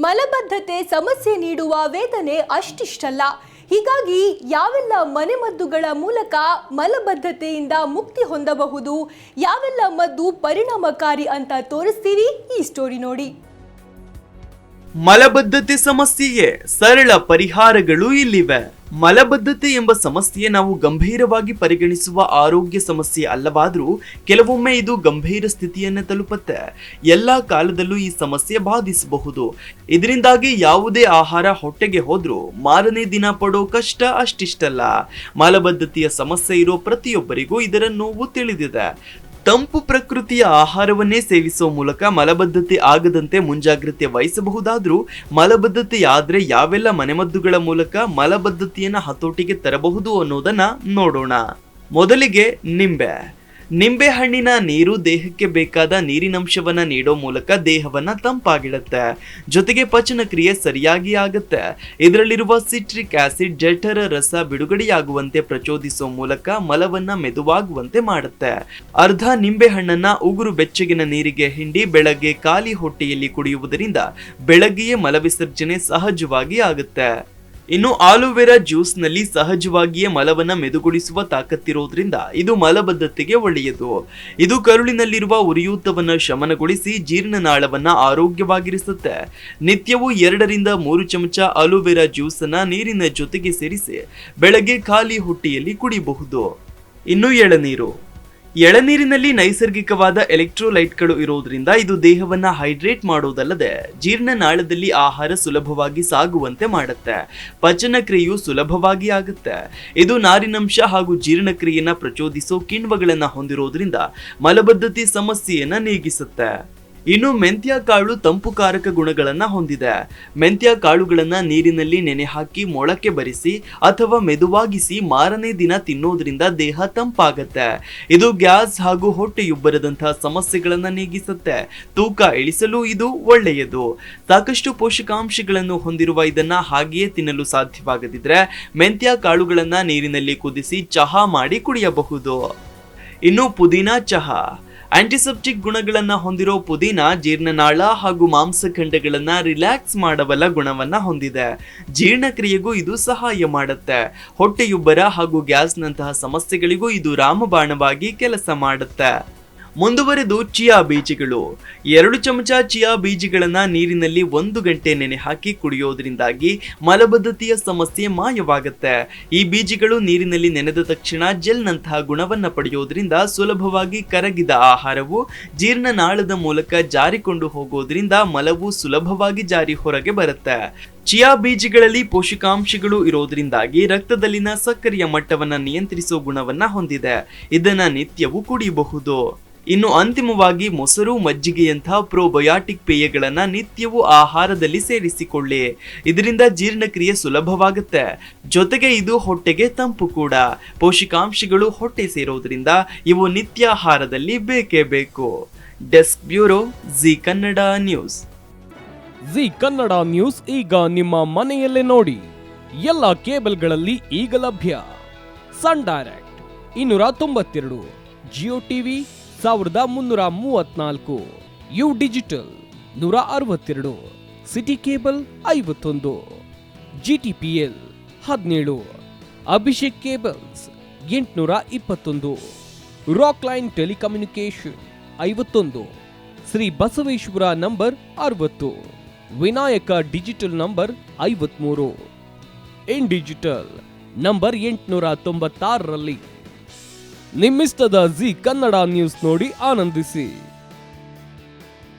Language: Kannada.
ಮಲಬದ್ಧತೆ ಸಮಸ್ಯೆ ನೀಡುವ ವೇದನೆ ಅಷ್ಟಿಷ್ಟಲ್ಲ. ಹೀಗಾಗಿ ಯಾವೆಲ್ಲ ಮನೆಮದ್ದುಗಳ ಮೂಲಕ ಮಲಬದ್ಧತೆಯಿಂದ ಮುಕ್ತಿ ಹೊಂದಬಹುದು, ಯಾವೆಲ್ಲ ಮದ್ದು ಪರಿಣಾಮಕಾರಿ ಅಂತ ತೋರಿಸ್ತೀವಿ ಈ ಸ್ಟೋರಿ ನೋಡಿ. ಮಲಬದ್ಧತೆ ಸಮಸ್ಯೆಗೆ ಸರಳ ಪರಿಹಾರಗಳು ಇಲ್ಲಿವೆ. ಮಲಬದ್ಧತೆ ಎಂಬ ಸಮಸ್ಯೆ ನಾವು ಗಂಭೀರವಾಗಿ ಪರಿಗಣಿಸುವ ಆರೋಗ್ಯ ಸಮಸ್ಯೆ ಅಲ್ಲವಾದರೂ ಕೆಲವೊಮ್ಮೆ ಇದು ಗಂಭೀರ ಸ್ಥಿತಿಯನ್ನು ತಲುಪುತ್ತೆ. ಎಲ್ಲಾ ಕಾಲದಲ್ಲೂ ಈ ಸಮಸ್ಯೆ ಬಾಧಿಸಬಹುದು. ಇದರಿಂದಾಗಿ ಯಾವುದೇ ಆಹಾರ ಹೊಟ್ಟೆಗೆ ಹೋದ್ರೂ ಮಾರನೇ ದಿನ ಪಡೋ ಕಷ್ಟ ಅಷ್ಟಿಷ್ಟಲ್ಲ. ಮಲಬದ್ಧತೆಯ ಸಮಸ್ಯೆ ಇರೋ ಪ್ರತಿಯೊಬ್ಬರಿಗೂ ಇದರ ನೋವು ತಿಳಿದಿದೆ. ತಂಪು ಪ್ರಕೃತಿಯ ಆಹಾರವನ್ನೇ ಸೇವಿಸುವ ಮೂಲಕ ಮಲಬದ್ಧತೆ ಆಗದಂತೆ ಮುಂಜಾಗ್ರತೆ ವಹಿಸಬಹುದಾದ್ರೂ ಮಲಬದ್ಧತೆಯಾದ್ರೆ ಯಾವೆಲ್ಲ ಮನೆಮದ್ದುಗಳ ಮೂಲಕ ಮಲಬದ್ಧತೆಯನ್ನ ಹತೋಟಿಗೆ ತರಬಹುದು ಅನ್ನೋದನ್ನ ನೋಡೋಣ. ಮೊದಲಿಗೆ ನಿಂಬೆ ಹಣ್ಣಿನ ನೀರು ದೇಹಕ್ಕೆ ಬೇಕಾದ ನೀರಿನಂಶವನ್ನ ನೀಡೋ ಮೂಲಕ ದೇಹವನ್ನ ತಂಪಾಗಿಡುತ್ತೆ. ಜೊತೆಗೆ ಪಚನ ಕ್ರಿಯೆ ಸರಿಯಾಗಿ ಆಗುತ್ತೆ. ಇದರಲ್ಲಿರುವ ಸಿಟ್ರಿಕ್ ಆಸಿಡ್ ಜಠರ ರಸ ಬಿಡುಗಡೆಯಾಗುವಂತೆ ಪ್ರಚೋದಿಸುವ ಮೂಲಕ ಮಲವನ್ನ ಮೆದುವಾಗುವಂತೆ ಮಾಡುತ್ತೆ. ಅರ್ಧ ನಿಂಬೆ ಹಣ್ಣನ್ನ ಉಗುರು ಬೆಚ್ಚಗಿನ ನೀರಿಗೆ ಹಿಂಡಿ ಬೆಳಗ್ಗೆ ಖಾಲಿ ಹೊಟ್ಟೆಯಲ್ಲಿ ಕುಡಿಯುವುದರಿಂದ ಬೆಳಗ್ಗೆಯೇ ಮಲವಿಸರ್ಜನೆ ಸಹಜವಾಗಿ ಆಗುತ್ತೆ. ಇನ್ನು ಆಲೋವೆರಾ ಜ್ಯೂಸ್ ನಲ್ಲಿ ಸಹಜವಾಗಿಯೇ ಮಲವನ್ನ ಮೆದುಗೊಳಿಸುವ ತಾಕತ್ತಿರೋದ್ರಿಂದ ಇದು ಮಲಬದ್ಧತೆಗೆ ಒಳ್ಳೆಯದು. ಇದು ಕರುಳಿನಲ್ಲಿರುವ ಉರಿಯೂತವನ್ನ ಶಮನಗೊಳಿಸಿ ಜೀರ್ಣನಾಳವನ್ನ ಆರೋಗ್ಯವಾಗಿರಿಸುತ್ತೆ. ನಿತ್ಯವೂ 2 ರಿಂದ 3 ಚಮಚ ಆಲೋವೆರಾ ಜ್ಯೂಸ್ ಅನ್ನ ನೀರಿನ ಜೊತೆಗೆ ಸೇರಿಸಿ ಬೆಳಗ್ಗೆ ಖಾಲಿ ಹೊಟ್ಟೆಯಲ್ಲಿ ಕುಡಿಯಬಹುದು. ಇನ್ನು ಎಳನೀರಿನಲ್ಲಿ ನೈಸರ್ಗಿಕವಾದ ಎಲೆಕ್ಟ್ರೋಲೈಟ್ಗಳು ಇರೋದ್ರಿಂದ ಇದು ದೇಹವನ್ನ ಹೈಡ್ರೇಟ್ ಮಾಡೋದಲ್ಲದೆ ಜೀರ್ಣನಾಳದಲ್ಲಿ ಆಹಾರ ಸುಲಭವಾಗಿ ಸಾಗುವಂತೆ ಮಾಡುತ್ತೆ. ಪಚನ ಕ್ರಿಯೆಯು ಸುಲಭವಾಗಿ ಆಗುತ್ತೆ. ಇದು ನಾರಿನಂಶ ಹಾಗೂ ಜೀರ್ಣಕ್ರಿಯೆಯನ್ನ ಪ್ರಚೋದಿಸೋ ಕಿಣ್ವಗಳನ್ನ ಹೊಂದಿರೋದ್ರಿಂದ ಮಲಬದ್ಧತೆ ಸಮಸ್ಯೆಯನ್ನ ನೀಗಿಸುತ್ತೆ. ಇನ್ನು ಮೆಂತ್ಯ ಕಾಳು ತಂಪುಕಾರಕ ಗುಣಗಳನ್ನ ಹೊಂದಿದೆ. ಮೆಂತ್ಯ ಕಾಳುಗಳನ್ನ ನೀರಿನಲ್ಲಿ ನೆನೆ ಹಾಕಿ ಮೊಳಕೆ ಬರಿಸಿ ಅಥವಾ ಮೆದುವಾಗಿಸಿ ಮಾರನೇ ದಿನ ತಿನ್ನೋದ್ರಿಂದ ದೇಹ ತಂಪಾಗತ್ತೆ. ಇದು ಗ್ಯಾಸ್ ಹಾಗೂ ಹೊಟ್ಟೆಯುಬ್ಬರದಂತಹ ಸಮಸ್ಯೆಗಳನ್ನ ನೀಗಿಸುತ್ತೆ. ತೂಕ ಇಳಿಸಲು ಇದು ಒಳ್ಳೆಯದು. ಸಾಕಷ್ಟು ಪೋಷಕಾಂಶಗಳನ್ನು ಹೊಂದಿರುವ ಇದನ್ನ ಹಾಗೆಯೇ ತಿನ್ನಲು ಸಾಧ್ಯವಾಗದಿದ್ರೆ ಮೆಂತ್ಯ ಕಾಳುಗಳನ್ನ ನೀರಿನಲ್ಲಿ ಕುದಿಸಿ ಚಹಾ ಮಾಡಿ ಕುಡಿಯಬಹುದು. ಇನ್ನು ಪುದೀನಾ ಚಹಾ. ಆಂಟಿಸೆಪ್ಟಿಕ್ ಗುಣಗಳನ್ನ ಹೊಂದಿರೋ ಪುದೀನ ಜೀರ್ಣನಾಳ ಹಾಗೂ ಮಾಂಸಖಂಡಗಳನ್ನ ರಿಲ್ಯಾಕ್ಸ್ ಮಾಡಬಲ್ಲ ಗುಣವನ್ನ ಹೊಂದಿದೆ. ಜೀರ್ಣಕ್ರಿಯೆಗೂ ಇದು ಸಹಾಯ ಮಾಡುತ್ತೆ. ಹೊಟ್ಟೆಯುಬ್ಬರ ಹಾಗೂ ಗ್ಯಾಸ್ನಂತಹ ಸಮಸ್ಯೆಗಳಿಗೂ ಇದು ರಾಮಬಾಣವಾಗಿ ಕೆಲಸ ಮಾಡುತ್ತೆ. ಮುಂದುವರೆದು ಚಿಯಾ ಬೀಜಗಳು. 2 ಚಮಚ ಚಿಯಾ ಬೀಜಗಳನ್ನ ನೀರಿನಲ್ಲಿ 1 ಗಂಟೆ ನೆನೆ ಹಾಕಿ ಕುಡಿಯೋದ್ರಿಂದಾಗಿ ಮಲಬದ್ಧತೆಯ ಸಮಸ್ಯೆ ಮಾಯವಾಗುತ್ತೆ. ಈ ಬೀಜಗಳು ನೀರಿನಲ್ಲಿ ನೆನೆದ ತಕ್ಷಣ ಜೆಲ್ನಂತಹ ಗುಣವನ್ನ ಪಡೆಯೋದ್ರಿಂದ ಸುಲಭವಾಗಿ ಕರಗಿದ ಆಹಾರವು ಜೀರ್ಣನಾಳದ ಮೂಲಕ ಜಾರಿಕೊಂಡು ಹೋಗೋದ್ರಿಂದ ಮಲವು ಸುಲಭವಾಗಿ ಜಾರಿ ಹೊರಗೆ ಬರುತ್ತೆ. ಚಿಯಾ ಬೀಜಗಳಲ್ಲಿ ಪೋಷಕಾಂಶಗಳು ಇರೋದ್ರಿಂದಾಗಿ ರಕ್ತದಲ್ಲಿನ ಸಕ್ಕರೆಯ ಮಟ್ಟವನ್ನ ನಿಯಂತ್ರಿಸೋ ಗುಣವನ್ನ ಹೊಂದಿದೆ. ಇದನ್ನ ನಿತ್ಯವೂ ಕುಡಿಯಬಹುದು. ಇನ್ನು ಅಂತಿಮವಾಗಿ ಮೊಸರು ಮಜ್ಜಿಗೆಯಂತಹ ಪ್ರೋಬಯಾಟಿಕ್ ಪೇಯಗಳನ್ನ ನಿತ್ಯವೂ ಆಹಾರದಲ್ಲಿ ಸೇರಿಸಿಕೊಳ್ಳಿ. ಇದರಿಂದ ಜೀರ್ಣಕ್ರಿಯೆ ಸುಲಭವಾಗುತ್ತೆ. ಜೊತೆಗೆ ಇದು ಹೊಟ್ಟೆಗೆ ತಂಪು ಕೂಡ. ಪೋಷಕಾಂಶಗಳು ಹೊಟ್ಟೆ ಸೇರೋದ್ರಿಂದ ಇವು ನಿತ್ಯ ಆಹಾರದಲ್ಲಿ ಬೇಕೇ ಬೇಕು. Desk bureau, Zee Kannada news. Zee Kannada news ಈಗ ನಿಮ್ಮ ಮನೆಯಲ್ಲೇ ನೋಡಿ. ಎಲ್ಲ ಕೇಬಲ್ಗಳಲ್ಲಿ ಈಗ ಲಭ್ಯ. Sun Direct 292, Jio TV 1334, U digital 162, city cable 51, GTPL 17, Abhishek cables 821, rock line telecommunication 51, Shri Basaveshwara number 60, Vinayaka digital number 53, in digital number 896ರಲ್ಲಿ. ನಿಮ್ಮಿಸ್ತದ ಜಿ ಕನ್ನಡ ನ್ಯೂಸ್ ನೋಡಿ ಆನಂದಿಸಿ.